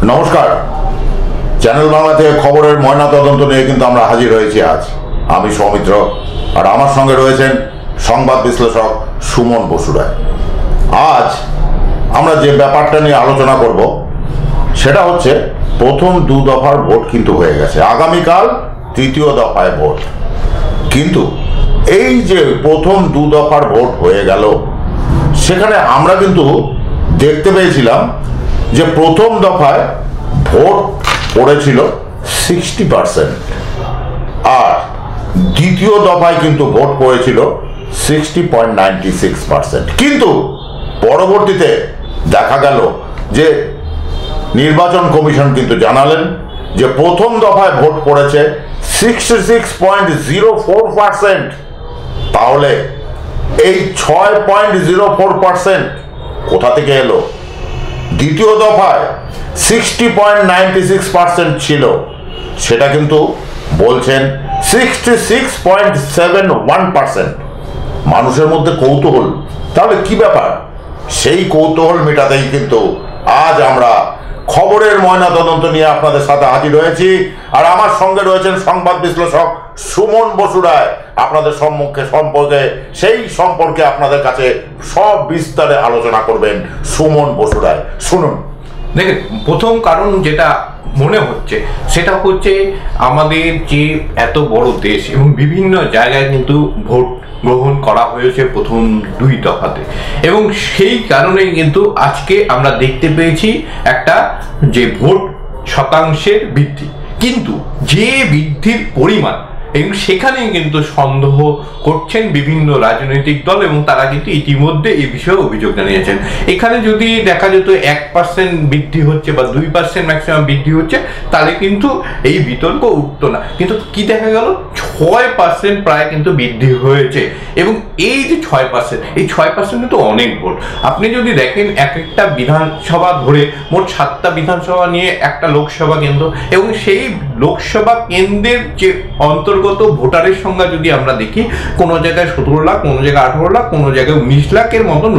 নমস্কার, চ্যানেল বাংলা থেকে খবরের ময়নাতদন্ত নিয়ে কিন্তু আমরা হাজির হয়েছি আজ। আমি সৌমিত্র, আর আমার সঙ্গে রয়েছেন সংবাদ বিশ্লেষক সুমন বসুরায়। আজ আমরা যে ব্যাপারটা নিয়ে আলোচনা করব সেটা হচ্ছে প্রথম দু দফার ভোট কিন্তু হয়ে গেছে, আগামীকাল তৃতীয় দফায় ভোট। কিন্তু এই যে প্রথম দু দফার ভোট হয়ে গেল, সেখানে আমরা কিন্তু দেখতে পেয়েছিলাম যে প্রথম দফায় ভোট পড়েছিল 60%, আর দ্বিতীয় দফায় কিন্তু ভোট পড়েছিল 60.96%। কিন্তু পরবর্তীতে দেখা গেল যে নির্বাচন কমিশন কিন্তু জানালেন যে প্রথম দফায় ভোট পড়েছে 66.04%। তাহলে এই 6.04% কোথা থেকে এলো? দ্বিতীয় দফায় 60.96% ছিল, সেটা কিন্তু বলছেন 66.71%। মানুষের মধ্যে কৌতূহল, তাহলে কি ব্যাপার? সেই কৌতূহল মেটাতেই কিন্তু আজ আমরা খবরের ময়নাতদন্ত নিয়ে আপনাদের সাথে হাজির হয়েছি। আর আমার সঙ্গে রয়েছেন সংবাদ বিশ্লেষক সুমন বসুরায়। আপনাদের সেই সম্পর্কে আপনাদের কাছে সব বিস্তারে আলোচনা করবেন সুমন বসুরায়। শুনুন। দেখেন, প্রথম কারণ যেটা মনে হচ্ছে সেটা হচ্ছে আমাদের যে এত বড় দেশ এবং বিভিন্ন জায়গায় কিন্তু ভোট গ্রহণ করা হয়েছে প্রথম দুই দফাতে, এবং সেই কারণেই কিন্তু আজকে আমরা দেখতে পেয়েছি একটা যে ভোট শতাংশের বৃদ্ধি, কিন্তু যে বৃদ্ধির পরিমাণ এবং সেখানেই কিন্তু সন্দেহ করছেন বিভিন্ন রাজনৈতিক দল, এবং তারা কিন্তু ইতিমধ্যে এই বিষয়ে অভিযোগ জানিয়েছেন। এখানে যদি দেখা যেত 1% বৃদ্ধি হচ্ছে বা 2% ম্যাক্সিমাম বৃদ্ধি হচ্ছে, তাহলে কিন্তু এই বিতর্ক উঠতো না। কিন্তু কি দেখা গেল, 6% প্রায় কিন্তু বৃদ্ধি হয়েছে। এবং এই যে 6%, এই 6% কিন্তু অনেক ভোট। আপনি যদি দেখেন এক একটা বিধানসভা ধরে মোট 7টা বিধানসভা নিয়ে একটা লোকসভা কেন্দ্র, এবং সেই লোকসভা কেন্দ্রের যে অন্তর্গত ভোটারের সংখ্যা যদি আমরা দেখি, কোনো জায়গায় 17 লাখ, কোনো জায়গায় 18 লাখ, কোনো জায়গায় 19 লাখের মতন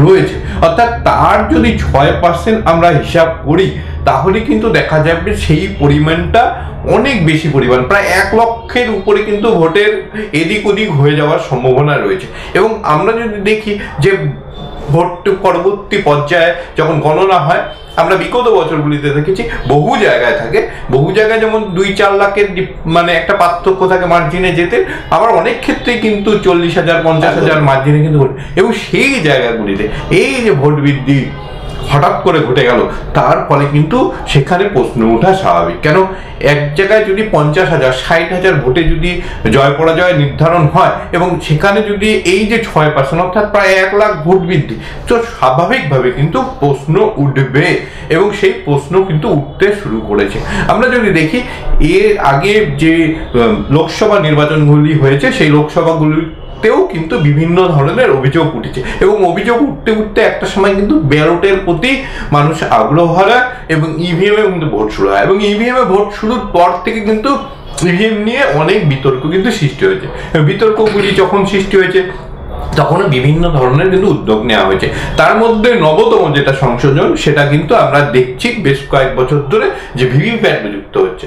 রয়েছে। অর্থাৎ তার যদি 6% আমরা হিসাব করি, তাহলে কিন্তু দেখা যাবে সেই পরিমাণটা অনেক বেশি পরিমাণ, প্রায় 1 লক্ষের উপরে কিন্তু ভোটের এদিক ওদিক হয়ে যাওয়ার সম্ভাবনা রয়েছে। এবং আমরা যদি দেখি যে ভোট পরবর্তী পর্যায়ে যখন গণনা হয়, আমরা বিগত বছরগুলিতে দেখেছি বহু জায়গায় যেমন 2-4 লাখের মানে একটা পার্থক্য থাকে মার্জিনে যেতে, আবার অনেক ক্ষেত্রে কিন্তু 40,000 50,000 মার্জিনে কিন্তু, এবং সেই জায়গাগুলিতে এই যে ভোট বৃদ্ধি হঠাৎ করে ঘটে গেল, তার ফলে কিন্তু সেখানে প্রশ্ন ওঠা স্বাভাবিক। কেন এক জায়গায় যদি 50,000 60,000 ভোটে যদি জয় পরাজয় নির্ধারণ হয়, এবং সেখানে যদি এই যে 6% অর্থাৎ প্রায় 1 লাখ ভোট বৃদ্ধি, তো স্বাভাবিকভাবে কিন্তু প্রশ্ন উঠবে, এবং সেই প্রশ্ন কিন্তু উঠতে শুরু করেছে। আমরা যদি দেখি এর আগে যে লোকসভা নির্বাচনগুলি হয়েছে, সেই লোকসভাগুলিতেও কিন্তু বিভিন্ন ধরনের অভিযোগ উঠেছে, এবং অভিযোগ উঠতে একটা সময় কিন্তু ব্যালটের প্রতি মানুষ আগ্রহ হারায়, এবং ইভিএম এ কিন্তু ভোট শুরু হয়, এবং ইভিএম এ ভোট শুরুর পর থেকে কিন্তু ইভিএম নিয়ে অনেক বিতর্ক কিন্তু সৃষ্টি হয়েছে। বিতর্কগুলি যখন সৃষ্টি হয়েছে, তখন বিভিন্ন ধরনের কিন্তু উদ্যোগ নেওয়া হয়েছে। তার মধ্যে নবতম যেটা সংশোধন, সেটা কিন্তু আমরা দেখছি বেশ কয়েক বছর ধরে যে ভিভিপ্যাট যুক্ত হচ্ছে।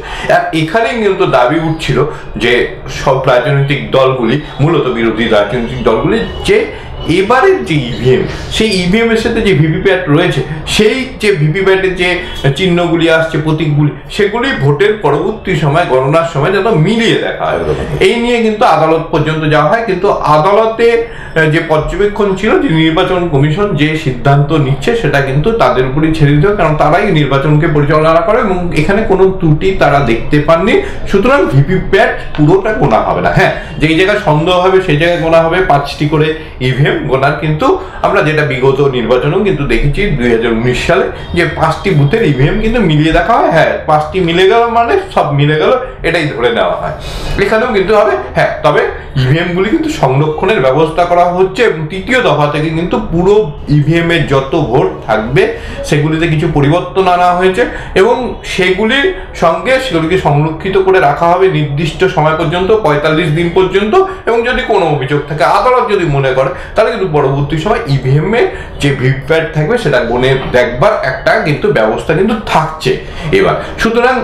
এখানে কিন্তু দাবি উঠছিল যে সব রাজনৈতিক দলগুলি, মূলত বিরোধী রাজনৈতিক দলগুলি, যে এবারের যে ইভিএম, সেই ইভিএম এর সাথে যে ভিভিপ্যাট রয়েছে, সেই যে ভিভিপ্যাটের যে চিহ্নগুলি আসছে, প্রতীকগুলি, সেগুলি ভোটের পরবর্তী সময় গণনার সময় যেন মিলিয়ে দেখা হয়। এই নিয়ে কিন্তু আদালত পর্যন্ত যাওয়া হয়, কিন্তু আদালতে যে পর্যবেক্ষণ ছিল যে নির্বাচন কমিশন যে সিদ্ধান্ত নিচ্ছে, সেটা কিন্তু তাদের উপরই ছেড়ে দিতে হয়, কারণ তারাই নির্বাচনকে পরিচালনা করে, এবং এখানে কোনো ত্রুটি তারা দেখতে পাননি। সুতরাং ভিভিপ্যাট পুরোটা গোনা হবে না। হ্যাঁ, যেই জায়গায় সন্দেহ হবে সেই জায়গায় গোনা হবে 5টি করে ইভিএম গোনার, কিন্তু আমরা যেটা বিগত নির্বাচনেও কিন্তু দেখেছি 2019 সালে যে 5টি বুথের ইভিএম কিন্তু মিলিয়ে দেখা হয়। হ্যাঁ, 5টি মিলে গেল মানে সব মিলে গেল, এটাই ধরে নেওয়া হয়। এখানেও কিন্তু হবে। হ্যাঁ, তবে ইভিএম গুলি কিন্তু সংরক্ষণের ব্যবস্থা করা হচ্ছে, এবং তৃতীয় দফা থেকে কিন্তু পুরো ইভিএম এর যত ভোট থাকবে সেগুলিতে কিছু পরিবর্তন আনা হয়েছে, এবং সেগুলির সঙ্গে সেগুলিকে সংরক্ষিত করে রাখা হবে নির্দিষ্ট সময় পর্যন্ত, 45 দিন পর্যন্ত। এবং যদি কোনো অভিযোগ থাকে, আদালত যদি মনে করে, তাহলে তাহলে কিন্তু পরবর্তী সময় ইভিএম এর যে ভিভিপ্যাট থাকবে সেটা গুনে দেখবার একটা কিন্তু ব্যবস্থা কিন্তু থাকছে এবার। সুতরাং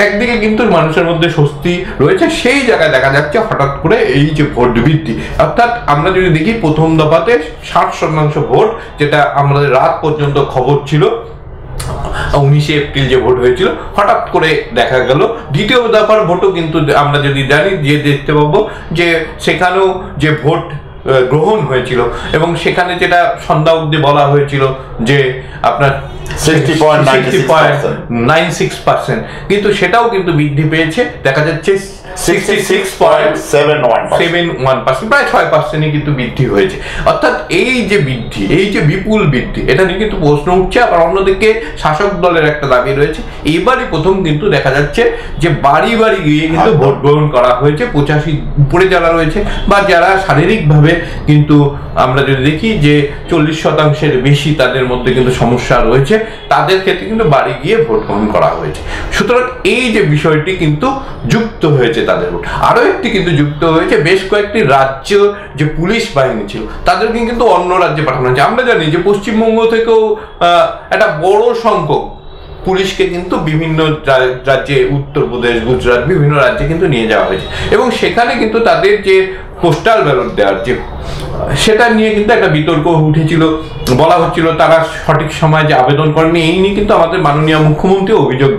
একদিকে কিন্তু মানুষের মধ্যে স্বস্তি রয়েছে, সেই জায়গায় দেখা যাচ্ছে হঠাৎ করে এই যে ভোট বৃদ্ধি, অর্থাৎ আমরা যদি দেখি প্রথম দফাতে 60% ভোট, যেটা আমাদের রাত পর্যন্ত খবর ছিল 19 এপ্রিল যে ভোট হয়েছিল, হঠাৎ করে দেখা গেল দ্বিতীয় দফার ভোটও কিন্তু আমরা যদি জানি যে দেখতে পাবো যে সেখানেও যে ভোট গ্রহণ হয়েছিল এবং সেখানে যেটা সন্ধ্যা অবধি বলা হয়েছিল যে আপনার 60.96%, কিন্তু সেটাও কিন্তু বৃদ্ধি পেয়েছে, দেখা যাচ্ছে 66.71%, প্রায় 6% কিন্তু বৃদ্ধি হয়েছে। অর্থাৎ এই যে বৃদ্ধি, এই যে বিপুল বৃদ্ধি, এটা নিয়ে কিন্তু প্রশ্ন উঠছে। আবার অন্যদিকে শাসক দলের একটা দাবি রয়েছে, এইবারই প্রথম কিন্তু দেখা যাচ্ছে যে বাড়ি বাড়ি গিয়ে কিন্তু ভোট গ্রহণ করা হয়েছে। 85 উপরে যারা রয়েছে বা যারা শারীরিকভাবে কিন্তু আমরা যদি দেখি যে 40% বেশি তাদের মধ্যে কিন্তু সমস্যা রয়েছে, তাদের ক্ষেত্রে কিন্তু বাড়ি গিয়ে ভোট গ্রহণ করা হয়েছে। সুতরাং এই যে বিষয়টি কিন্তু যুক্ত হয়েছে তাদের ভোট। আরো একটি কিন্তু যুক্ত হয়েছে, বেশ কয়েকটি রাজ্য যে পুলিশ বাহিনী ছিল তাদেরকে কিন্তু অন্য রাজ্যে পাঠানো হয়েছে। আমরা জানি যে পশ্চিমবঙ্গ থেকেও একটা বড় সংখ্যক পুলিশকে কিন্তু বিভিন্ন রাজ্যে, উত্তরপ্রদেশ, গুজরাট, বিভিন্ন রাজ্যে কিন্তু নিয়ে যাওয়া হয়েছে এবং সেখানে কিন্তু তাদের যে পোস্টাল ব্যালট দেওয়ার যে সেটা নিয়ে কিন্তু একটা বিতর্ক উঠেছিল। বলা হচ্ছিল তারা সঠিক সময় যে আবেদন করেনি, এই নিয়ে কিন্তু আমাদের মাননীয় মুখ্যমন্ত্রী অভিযোগ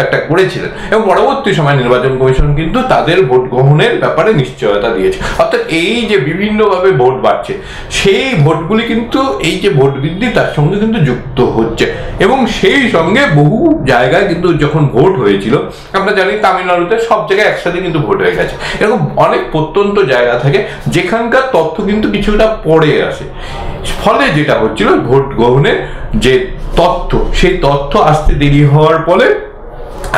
একটা করেছিলেন এবং পরবর্তী সময় নির্বাচন কমিশন কিন্তু তাদের ভোট গ্রহণের ব্যাপারে নিশ্চয়তা দিয়েছে। অর্থাৎ এই যে বিভিন্নভাবে ভোট বাড়ছে, সেই ভোটগুলি কিন্তু এই যে ভোট বৃদ্ধি তার সঙ্গে কিন্তু যুক্ত হচ্ছে এবং সেই সঙ্গে বহু জায়গায় কিন্তু যখন ভোট হয়েছিল, আমরা জানি তামিলনাড়ুতে সব জায়গায় একসাথে কিন্তু ভোট হয়ে গেছে। এরকম অনেক প্রত্যন্ত জায়গা থাকে যেখানকার তথ্য কিন্তু কিছুটা পরে আসে, ফলে যেটা হচ্ছিল ভোট গ্রহণের যে তথ্য, সেই তথ্য আসতে দেরি হওয়ার ফলে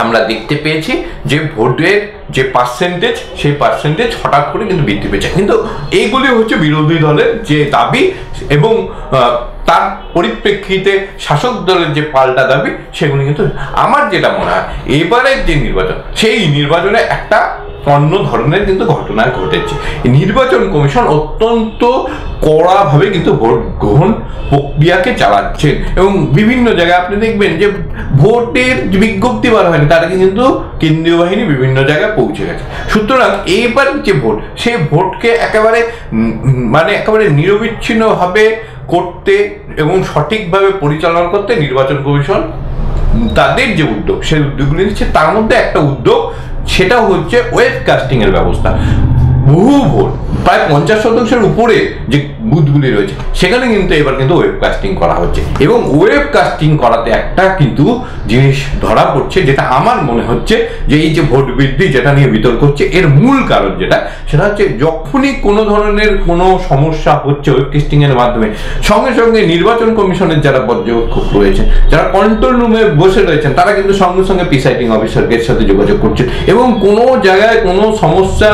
আমরা দেখতে পেয়েছি যে ভোটের যে পার্সেন্টেজ, সেই পার্সেন্টেজ হঠাৎ করে কিন্তু বৃদ্ধি পেয়েছে। কিন্তু এইগুলি হচ্ছে বিরোধী দলের যে দাবি এবং তার পরিপ্রেক্ষিতে শাসক দলের যে পাল্টা দাবি, সেগুলি কিন্তু আমার যেটা মনে হয় এবারের যে নির্বাচন, সেই নির্বাচনে একটা অন্য ধরনের কিন্তু ঘটনা ঘটেছে। নির্বাচন কমিশন অত্যন্ত কড়াভাবে কিন্তু ভোট গ্রহণ প্রক্রিয়াকে চালাচ্ছেন এবং বিভিন্ন জায়গায় আপনি দেখবেন যে ভোটের বিজ্ঞপ্তি বার হয়নি, তার আগে কিন্তু কেন্দ্রীয় বাহিনী বিভিন্ন জায়গায় পৌঁছে গেছে। সুতরাং এইবার যে ভোট, সেই ভোটকে একেবারে নিরবিচ্ছিন্নভাবে করতে এবং সঠিকভাবে পরিচালনা করতে নির্বাচন কমিশন তাদের যে উদ্যোগ, সেই উদ্যোগগুলি নিচ্ছে। তার মধ্যে একটা উদ্যোগ, সেটা হচ্ছে ওয়েবকাস্টিং এর ব্যবস্থা। বহু ভোট, প্রায় 50% উপরে যে বুথগুলি রয়েছে, সেখানে কিন্তু এবার কিন্তু ওয়েবকাস্টিং করা হচ্ছে এবং ওয়েবকাস্টিং করাতে একটা কিন্তু জিনিস ধরা পড়ছে, যেটা আমার মনে হচ্ছে যে এই যে ভোট বৃদ্ধি যেটা নিয়ে বিতর্ক হচ্ছে, এর মূল কারণ যেটা, সেটা হচ্ছে যখনই কোনো ধরনের কোনো সমস্যা হচ্ছে ওয়েবকাস্টিং এর মাধ্যমে, সঙ্গে সঙ্গে নির্বাচন কমিশনের যারা পর্যবেক্ষক রয়েছেন, যারা কন্ট্রোল রুমে বসে রয়েছেন, তারা কিন্তু সঙ্গে সঙ্গে প্রিসাইডিং অফিসারের সাথে যোগাযোগ করছেন এবং কোনো জায়গায় কোনো সমস্যা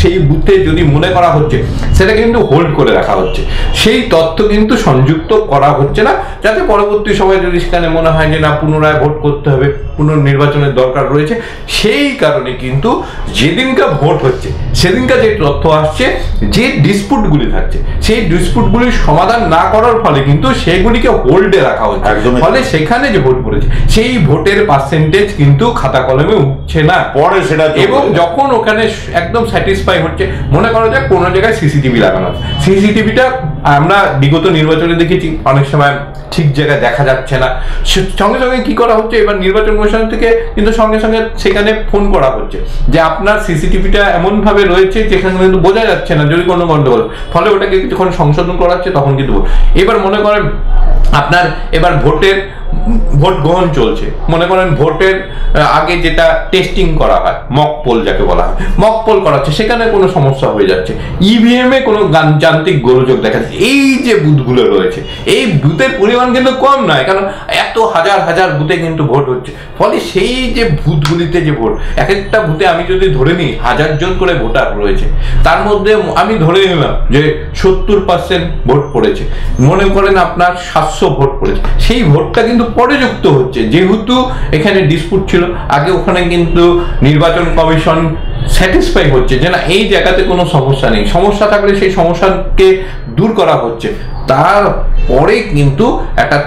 সেই বুথে যদি মনে করা হচ্ছে, সেটা কিন্তু হোল্ড করে রাখা হচ্ছে, সেই তথ্য কিন্তু সংযুক্ত করা হচ্ছে না, যাতে পরবর্তী সময় যদি সেখানে মনে হয় যে না পুনরায় ভোট করতে হবে, পুনর্নির্বাচনের দরকার রয়েছে, সেই কারণে কিন্তু যেদিনকার ভোট হচ্ছে সেদিনকার যে তথ্য আসছে, যে ডিসপুটগুলি থাকছে, সেই ডিসপুটগুলির সমাধান না করার ফলে কিন্তু সেগুলিকে হোল্ডে রাখা হচ্ছে, ফলে সেখানে যে ভোট পড়েছে সেই ভোটের পার্সেন্টেজ কিন্তু খাতা কলমে উঠছে না পরে সেটা। এবং যখন ওখানে একদম স্যাটিসফাই হচ্ছে, মনে করা যায় কোনো জায়গায় সিসিটিভি লাগানো আছে, সিসিটিভিটা আমরা বিগত নির্বাচনে দেখেছি অনেক সময় ঠিক জায়গায় দেখা যাচ্ছে না, সঙ্গে সঙ্গে কি করা হচ্ছে, এবার নির্বাচন কমিশন থেকে কিন্তু সঙ্গে সঙ্গে সেখানে ফোন করা হচ্ছে যে আপনার সিসিটিভিটা এমন ভাবে রয়েছে যেখানে কিন্তু বোঝা যাচ্ছে না যদি কোনো গন্ডগোল, ফলে ওটাকে যখন সংশোধন করা হচ্ছে তখন কিন্তু এবার মনে করেন আপনার এবার ভোট গ্রহণ চলছে, মনে করেন ভোটের আগে যেটা টেস্টিং করা হয়, মক পোল যাকে বলা হয়, মক পোল করাচ্ছে, সেখানে কোনো সমস্যা হয়ে যাচ্ছে, ইভিএম এ কোনো যান্ত্রিক গোলযোগ দেখা যাচ্ছে। এই যে বুথগুলো রয়েছে, এই বুথের পরিমাণ কিন্তু কম নয়, কারণ এত হাজার হাজার বুথে কিন্তু ভোট হচ্ছে, ফলে সেই যে বুথগুলিতে যে ভোট, এক একটা বুথে আমি যদি ধরে নিই 1000 জন করে ভোটার রয়েছে, তার মধ্যে আমি ধরে নিলাম যে 70% ভোট পড়েছে, মনে করেন আপনার 700 ভোট পড়েছে, সেই ভোটটা কিন্তু পরে যুক্ত হচ্ছে, যেহেতু এখানে ডিসপুট ছিল আগে, ওখানে কিন্তু নির্বাচন কমিশন স্যাটিসফাই হচ্ছে যে না এই জায়গাতে কোনো সমস্যা নেই, সমস্যা থাকলে সেই সমস্যাকে দূর করা হচ্ছে, তারপরে কিন্তু একটা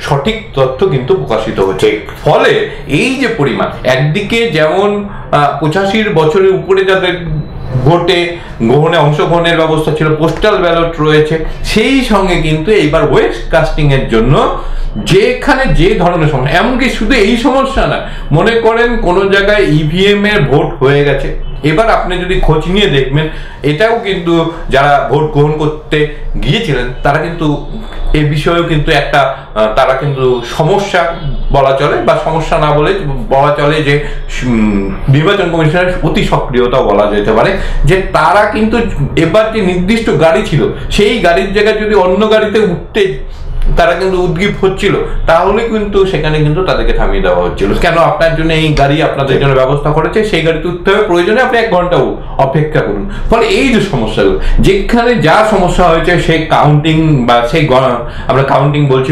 সঠিক তথ্য কিন্তু প্রকাশিত হচ্ছে। ফলে এই যে পরিমাণ, একদিকে যেমন 85 বছরের উপরে যাদের ভোটে গ্রহণে অংশগ্রহণের ব্যবস্থা ছিল, পোস্টাল ব্যালট রয়েছে, সেই সঙ্গে কিন্তু এইবার ওয়েব কাস্টিং এর জন্য যেখানে যে ধরনের সমস্যা, এমনকি শুধু এই সমস্যা না, মনে করেন কোনো জায়গায় ইভিএম এর ভোট হয়ে গেছে, এবার আপনি যদি খোঁজ নিয়ে দেখবেন, এটাও কিন্তু যারা ভোট গ্রহণ করতে গিয়েছিলেন তারা কিন্তু এ বিষয়েও কিন্তু একটা তারা কিন্তু সমস্যা বলা চলে, বা সমস্যা না বলে বলা চলে যে নির্বাচন কমিশনের অতি সক্রিয়তা বলা যেতে পারে, যে তারা কিন্তু এবার যে নির্দিষ্ট গাড়ি ছিল সেই গাড়ির জায়গায় যদি অন্য গাড়িতে উঠতে তারা কিন্তু উদ্গ্রীব হচ্ছিল, তাহলে কিন্তু সেখানে কিন্তু তাদেরকে থামিয়ে দেওয়া হচ্ছিল, কেন আপনার জন্য এই গাড়ি আপনাদের জন্য ব্যবস্থা করেছে, সেই গাড়িতে উঠতে হবে, প্রয়োজনে আপনি 1 ঘন্টা অপেক্ষা করুন। ফলে এই যে সমস্যাগুলো, যেখানে যা সমস্যা হয়েছে সেই কাউন্টিং বা সেই আমরা কাউন্টিং বলছি,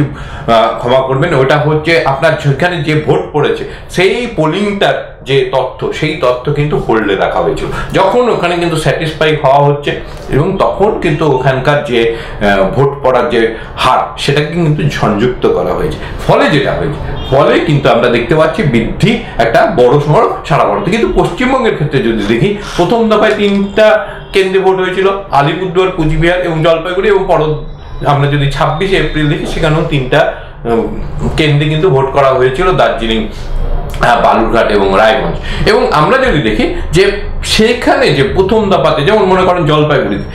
ক্ষমা করবেন, ওটা হচ্ছে আপনার যেখানে যে ভোট পড়েছে সেই পোলিংটার যে তথ্য, সেই তথ্য কিন্তু হোল্ডে রাখা হয়েছিল। যখন ওখানে কিন্তু স্যাটিসফাই হওয়া হচ্ছে এবং তখন কিন্তু ওখানকার যে ভোট পড়ার যে হার সেটাকে কিন্তু সংযুক্ত করা হয়েছে। ফলে যেটা হয়েছে, ফলে কিন্তু আমরা দেখতে পাচ্ছি বৃদ্ধি একটা বড় সড়ো সারা ভারতে। কিন্তু পশ্চিমবঙ্গের ক্ষেত্রে যদি দেখি, প্রথম দফায় 3টা কেন্দ্রে ভোট হয়েছিল, আলিপুরদুয়ার, কুচবিহার এবং জলপাইগুড়ি, এবং আমরা যদি 26 এপ্রিল দেখি সেখানেও 3টা কেন্দ্রে কিন্তু ভোট করা হয়েছিল, দার্জিলিং, বালুরঘাট এবং রায়গঞ্জ। এবং আমরা যদি দেখি যে সেখানে যে প্রথম দফাতে, যেমন মনে করেন জলপাইগুড়িতে,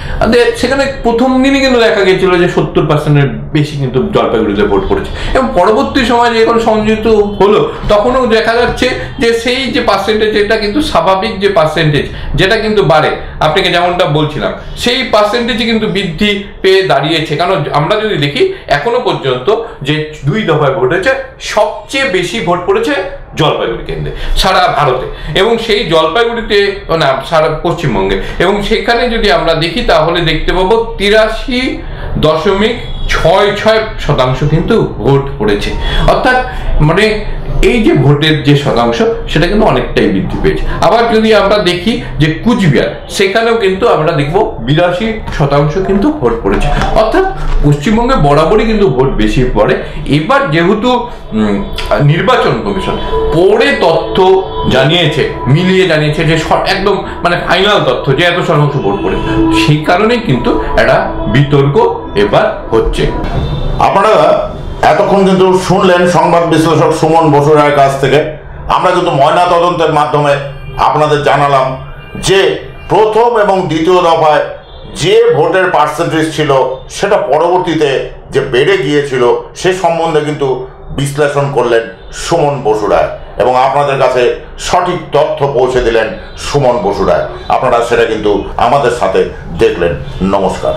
সেখানে প্রথম দিনই কিন্তু দেখা গেছিল যে 70%-এর বেশি কিন্তু জলপাইগুড়িতে ভোট পড়েছে, এবং পরবর্তী সময় যখন সংযুক্ত হলো তখনও দেখা যাচ্ছে যে সেই যে পার্সেন্টেজ, এটা কিন্তু স্বাভাবিক যে পার্সেন্টেজ যেটা কিন্তু বাড়ে, আপনাকে যেমনটা বলছিলাম, সেই পার্সেন্টেজই কিন্তু বৃদ্ধি পেয়ে দাঁড়িয়েছে। কারণ আমরা যদি দেখি এখনো পর্যন্ত যে 2 দফায় ভোট হয়েছে, সবচেয়ে বেশি ভোট পড়েছে জলপাইগুড়ি কেন্দ্রে সারা ভারতে, এবং সেই জলপাইগুড়িতে না সারা পশ্চিমবঙ্গে, এবং সেখানে যদি আমরা দেখি তাহলে দেখতে পাবো 83.66% কিন্তু ভোট পড়েছে। অর্থাৎ মানে এই যে ভোটের যে শতাংশ সেটা কিন্তু অনেকটাই বৃদ্ধি পেয়েছে। আবার যদি আমরা দেখি যে কুচবিহার, সেখানেও কিন্তু আমরা দেখব 82% কিন্তু ভোট পড়েছে। অর্থাৎ পশ্চিমবঙ্গে বরাবরই কিন্তু ভোট বেশি পড়ে। এবার যেহেতু নির্বাচন কমিশন পরে তথ্য জানিয়েছে, মিলিয়ে জানিয়েছে যে একদম মানে ফাইনাল তথ্য যে এত শতাংশ ভোট পড়ে, সেই কারণেই কিন্তু একটা বিতর্ক এবার হচ্ছে। আপনারা এতক্ষণ কিন্তু শুনলেন সংবাদ বিশ্লেষক সুমন বসু রায়ের কাছ থেকে। আমরা কিন্তু ময়না তদন্তের মাধ্যমে আপনাদের জানালাম যে প্রথম এবং দ্বিতীয় দফায় যে ভোটের পার্সেন্টেজ ছিল সেটা পরবর্তীতে যে বেড়ে গিয়েছিল সে সম্বন্ধে কিন্তু বিশ্লেষণ করলেন সুমন বসু রায়, এবং আপনাদের কাছে সঠিক তথ্য পৌঁছে দিলেন সুমন বসু রায়। আপনারা সেটা কিন্তু আমাদের সাথে দেখলেন। নমস্কার।